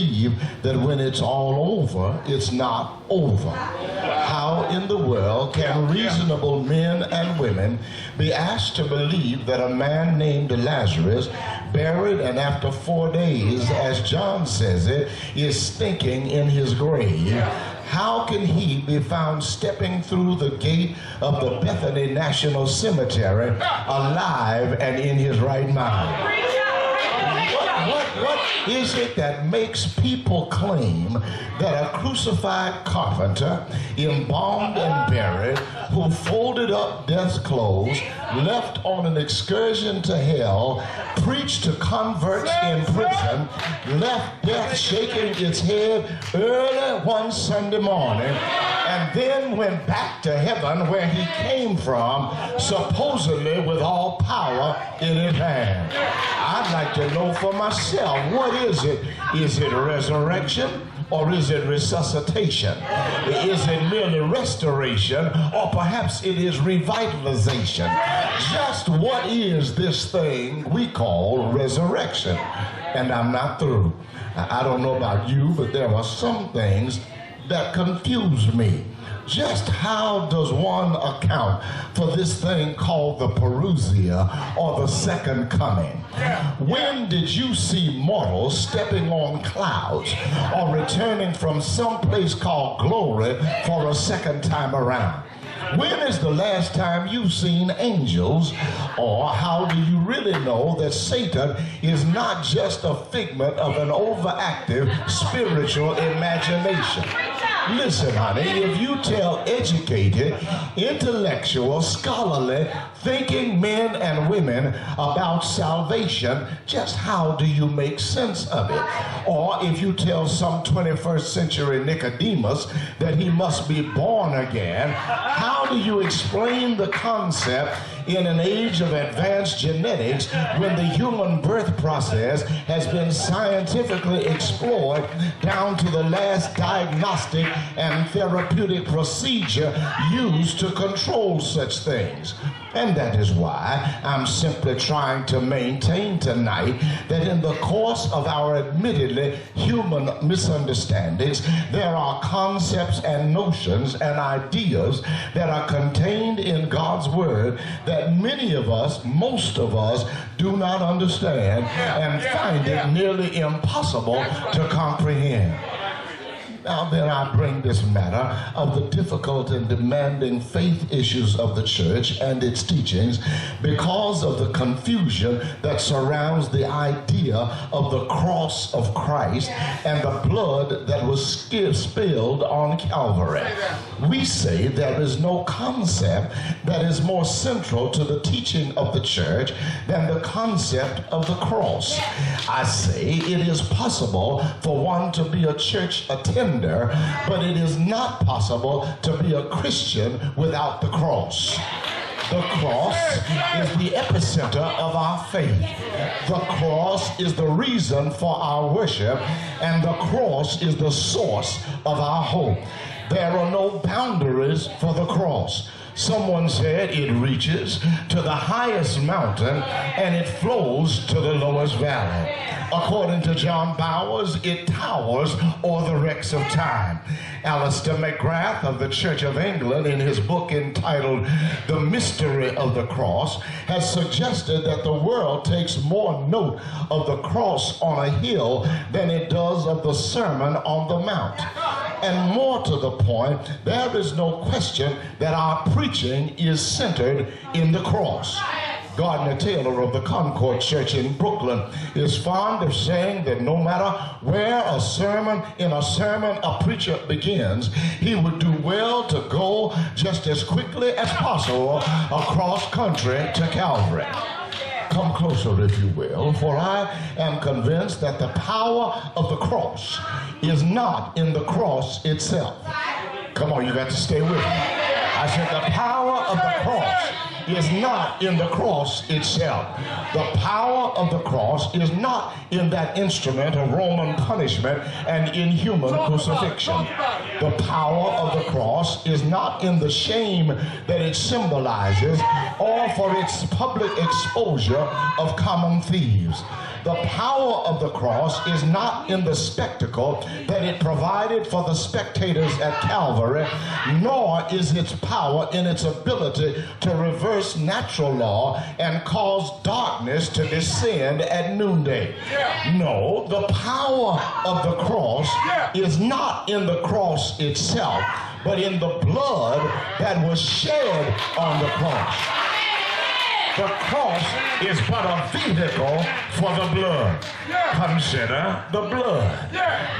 believe that when it's all over, it's not over. How in the world can reasonable men and women be asked to believe that a man named Lazarus, buried and after 4 days, as John says it, is stinking in his grave? How can he be found stepping through the gate of the Bethany National Cemetery alive and in his right mind? What is it that makes people claim that a crucified carpenter, embalmed and buried, who folded up death's clothes, left on an excursion to hell, preached to converts in prison, left death shaking its head early one Sunday morning, and then went back to heaven where he came from, supposedly with all power in his hand? I'd like to know for myself, what is it? Is it resurrection or is it resuscitation? Is it merely restoration or perhaps it is revitalization? Just what is this thing we call resurrection? And I'm not through. I don't know about you, but there are some things that confuse me. Just how does one account for this thing called the parousia or the second coming? When did you see mortals stepping on clouds or returning from some place called glory for a second time around? When is the last time you've seen angels? Or how do you really know that Satan is not just a figment of an overactive spiritual imagination? Listen, honey, if you tell educated, intellectual, scholarly, thinking men and women about salvation, just how do you make sense of it? Or if you tell some 21st century Nicodemus that he must be born again, how do you explain the concept in an age of advanced genetics when the human birth process has been scientifically explored down to the last diagnostic and therapeutic procedure used to control such things? And that is why I'm simply trying to maintain tonight that in the course of our admittedly human misunderstandings, there are concepts and notions and ideas that are contained in God's Word that many of us, most of us, do not understand and find it nearly impossible to comprehend. Now then, I bring this matter of the difficult and demanding faith issues of the church and its teachings because of the confusion that surrounds the idea of the cross of Christ and the blood that was spilled on Calvary. We say there is no concept that is more central to the teaching of the church than the concept of the cross. I say it is possible for one to be a church attender, but it is not possible to be a Christian without the cross. The cross is the epicenter of our faith. The cross is the reason for our worship, and the cross is the source of our hope. There are no boundaries for the cross. Someone said it reaches to the highest mountain and it flows to the lowest valley. According to John Bowers, it towers o'er the wrecks of time. Alistair McGrath of the Church of England, in his book entitled The Mystery of the Cross, has suggested that the world takes more note of the cross on a hill than it does of the Sermon on the Mount. And more to the point, there is no question that our preaching is centered in the cross. Gardner Taylor of the Concord Church in Brooklyn is fond of saying that no matter where a sermon a preacher begins, he would do well to go just as quickly as possible across country to Calvary. Come closer, if you will, for I am convinced that the power of the cross is not in the cross itself. Come on, you got to stay with me. I said the power of the cross is not in the cross itself. The power of the cross is not in that instrument of Roman punishment and inhuman crucifixion. The power of the cross is not in the shame that it symbolizes or for its public exposure of common thieves. The power of the cross is not in the spectacle that it provided for the spectators at Calvary, nor is its power in its ability to reverse natural law and cause darkness to descend at noonday. No, the power of the cross is not in the cross itself, but in the blood that was shed on the cross. The cross is but a vehicle for the blood. Consider the blood.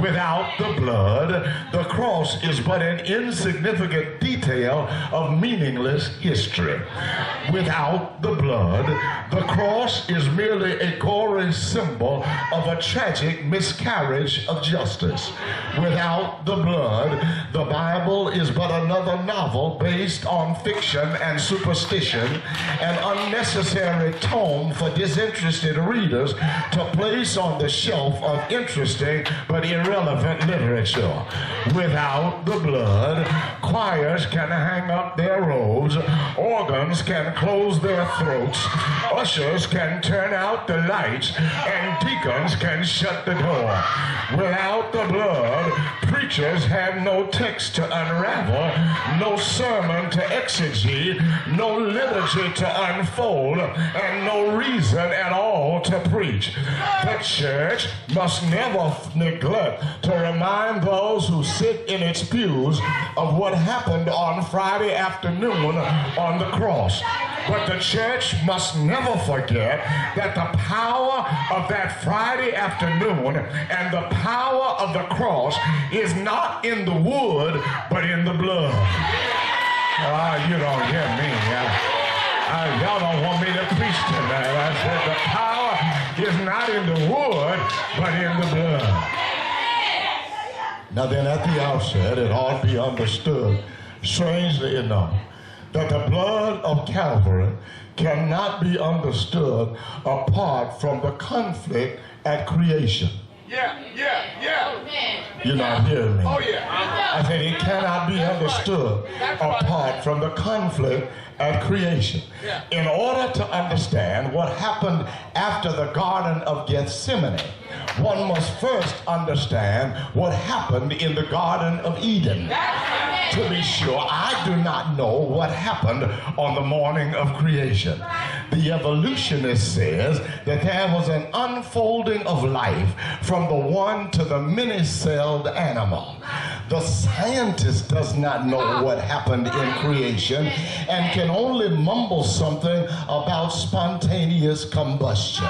Without the blood, the cross is but an insignificant detail of meaningless history. Without the blood, the cross is merely a gory symbol of a tragic miscarriage of justice. Without the blood, the Bible is but another novel based on fiction and superstition, an unnecessary tome for disinterested readers to place on the shelf of interesting but irrelevant literature. Without the blood, choirs can hang up their robes, organs can close their throats, ushers can turn out the lights, and deacons can shut the door. Without the blood, preachers have no text to unravel, no sermon to exegete, no liturgy to unfold, and no reason at all to preach. The church must never neglect to remind those who sit in its pews of what happened on Friday afternoon on the cross. But the church must never forget that the power of that Friday afternoon and the power of the cross is not in the wood, but in the blood. You don't hear me. Y'all don't want me to preach tonight. I said the power is not in the wood, but in the blood. Now then, at the outset, it ought to be understood, strangely enough, that the blood of Calvary cannot be understood apart from the conflict at creation. You're not hearing me. I said it cannot be understood apart from the conflict at creation. In order to understand what happened after the Garden of Gethsemane, one must first understand what happened in the Garden of Eden. To be sure, I do not know what happened on the morning of creation. The evolutionist says that there was an unfolding of life from the one to the many-celled animal. The scientist does not know what happened in creation and can only mumble something about spontaneous combustion.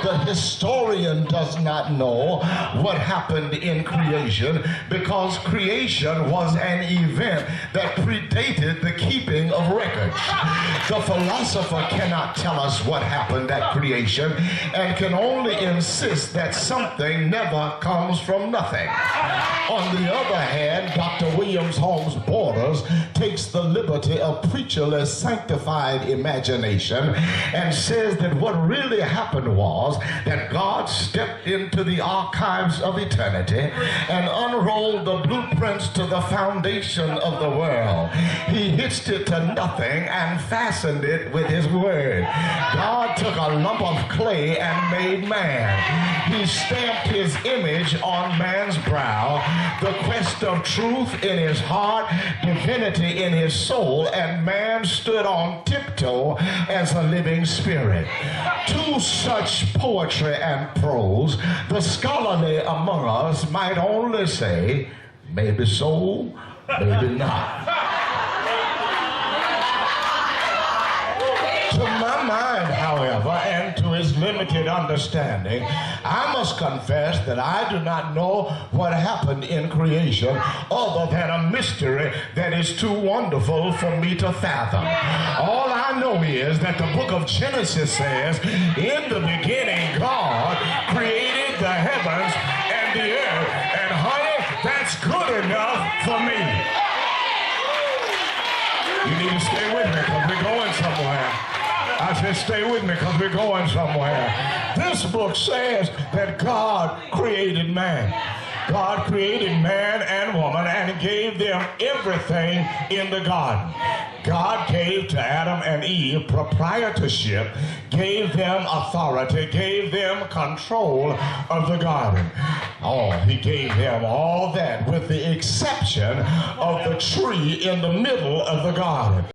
The historian does not know what happened in creation because creation was an event that predated the keeping of records. The philosopher cannot tell us what happened at creation and can only insist that something never comes from nothing. On the other hand, Dr. Williams Holmes Borders takes the liberty of preacherless sanctified imagination and says that what really happened was that God stepped into the archives of eternity and unrolled the blueprints to the foundation of the world. He hitched it to nothing and fastened it with his word. God took a lump of clay and made man. He stamped his image on man's brow, the quest of truth in his heart, divinity in his soul, and man stood on tiptoe as a living spirit. To such poetry and prose, the scholarly among us might only say, maybe so, maybe not. To my mind, however, and to his limited understanding, I must confess that I do not know what happened in creation other than a mystery that is too wonderful for me to fathom. All I know is that the book of Genesis says, in the beginning, God created the heavens and the earth. And honey, that's good enough for me. You need to stay with me because we're going somewhere. somewhere. I said, stay with me because we're going somewhere. This book says that God created man. God created man and woman and gave them everything in the garden. God gave to Adam and Eve proprietorship, gave them authority, gave them control of the garden. Oh, he gave them all that with the exception of the tree in the middle of the garden.